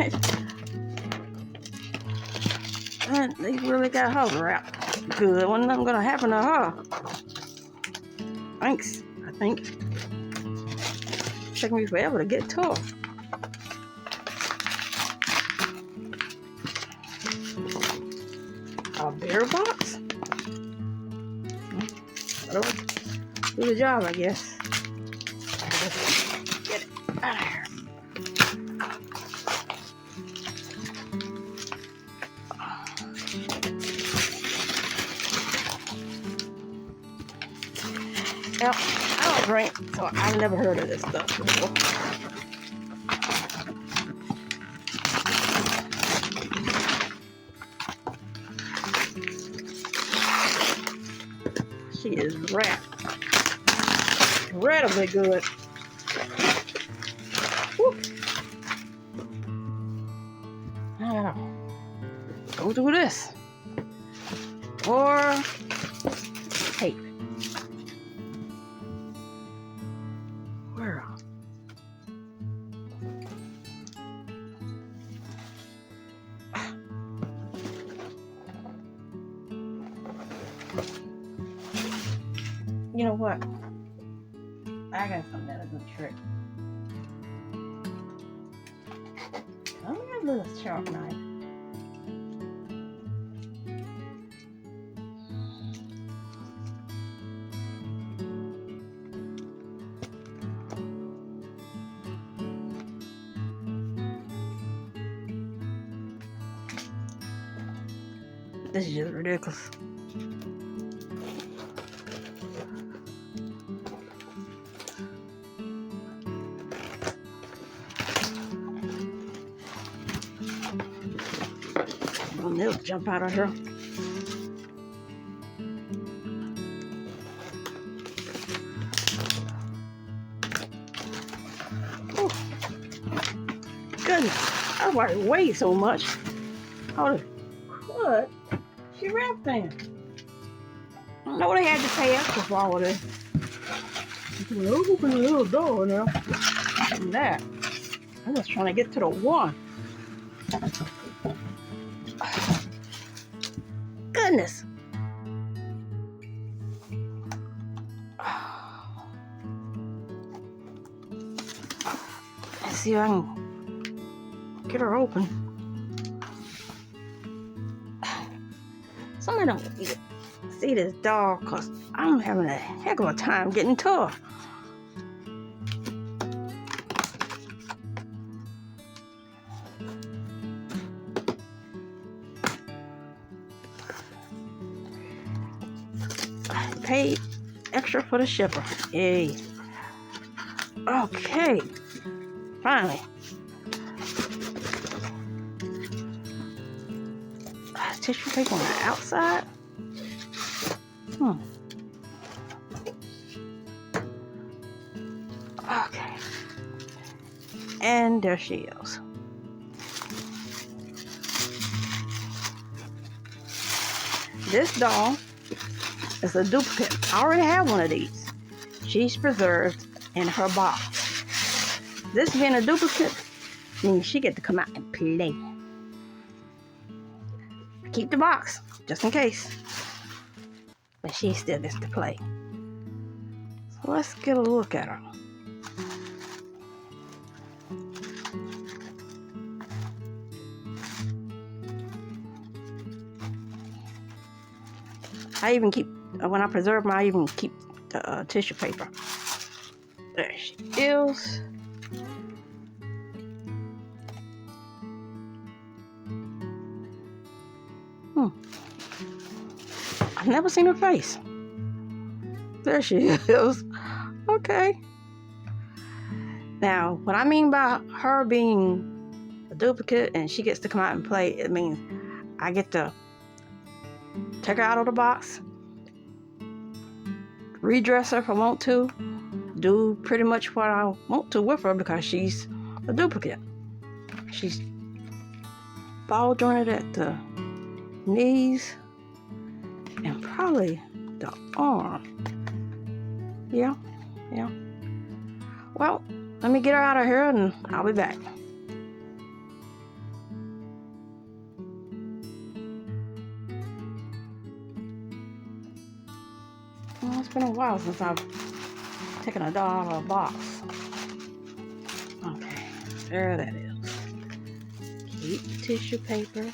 it. And they really got her wrapped good. Wasn't nothing gonna happen to her. Thanks, I think. Took me forever to get to her. A bear box? That'll do the job, I guess. Get it out of here. Now, I don't drink, so I've never heard of this stuff before. She is wrapped incredibly good. Woo. Now, go do this. Or tape. Where? You know what? I got something that's a good trick. Let me have a little sharp knife. This is just ridiculous. They'll jump out of here. Oh, goodness, I weigh so much. Oh, what? She wrapped in. I know they had to pay extra for all of this. Well, open the little door now. And that. I'm just trying to get to the one. Goodness. Let's see if I can get her open. Somebody don't see this dog because I'm having a heck of a time getting to her. Paid extra for the shipper. Yay. Okay. Finally. Tissue paper on the outside. Okay. And there she is. This doll is a duplicate. I already have one of these. She's preserved in her box. This being a duplicate means she get to come out and play. Keep the box, just in case. But she still gets to play. So let's get a look at her. I even keep, when I preserve them, I even keep the tissue paper. There she is. I've never seen her face. There she is. Okay. Now, what I mean by her being a duplicate and she gets to come out and play, it means I get to take her out of the box, redress her if I want to, do pretty much what I want to with her because she's a duplicate. She's ball jointed at the knees and probably the arm. Yeah. Well, let me get her out of here and I'll be back. Well, it's been a while since I've taken a doll out of a box. Okay, there that is. Keep the tissue paper.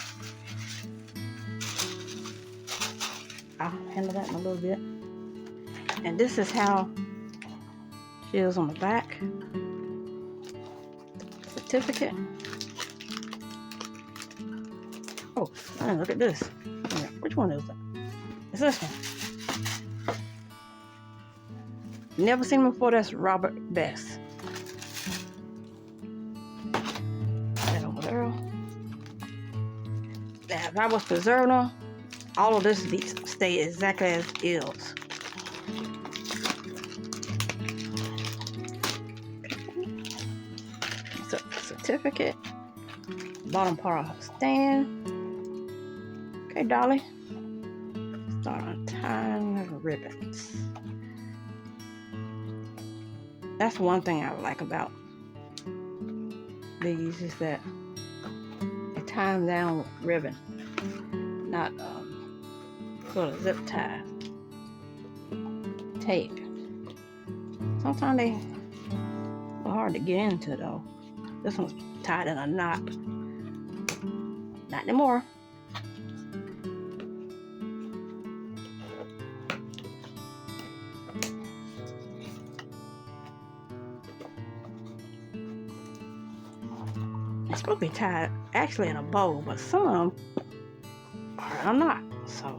I'll handle that in a little bit. And this is how she is on the back. Certificate. Oh, man, look at this. Which one is it? It's this one. Never seen him before. That's Robert Best. That over there. Now, if I was preserving her, all of this would stay exactly as is. So, certificate. Bottom part of her stand. Okay, Dolly. Start untying the ribbons. That's one thing I like about these is that they tie them down with ribbon, not sort of zip tie tape. Sometimes they are hard to get into though. This one's tied in a knot. Not anymore. It's supposed to be tied actually in a bow, but some of them are not. So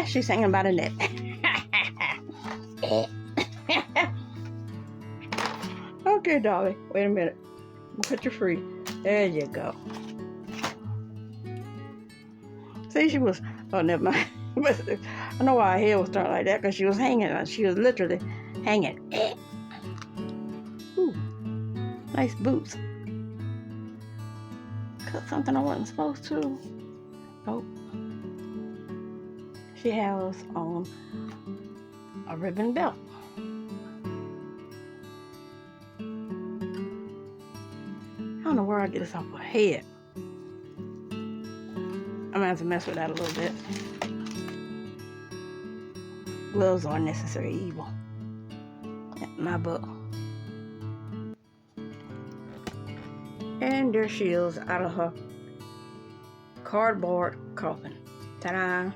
she's hanging by the neck. Okay, Dolly. Wait a minute. Put you free. There you go. See, she was. Oh, never mind. I know why her hair was turned like that, because she was hanging. She was literally hanging. Ooh, nice boots. Cut something I wasn't supposed to. Nope. She has on a ribbon belt. I don't know where I get this off her head. I'm gonna have to mess with that a little bit. Gloves are necessary evil in my book. And there she is out of her cardboard coffin. Ta-da!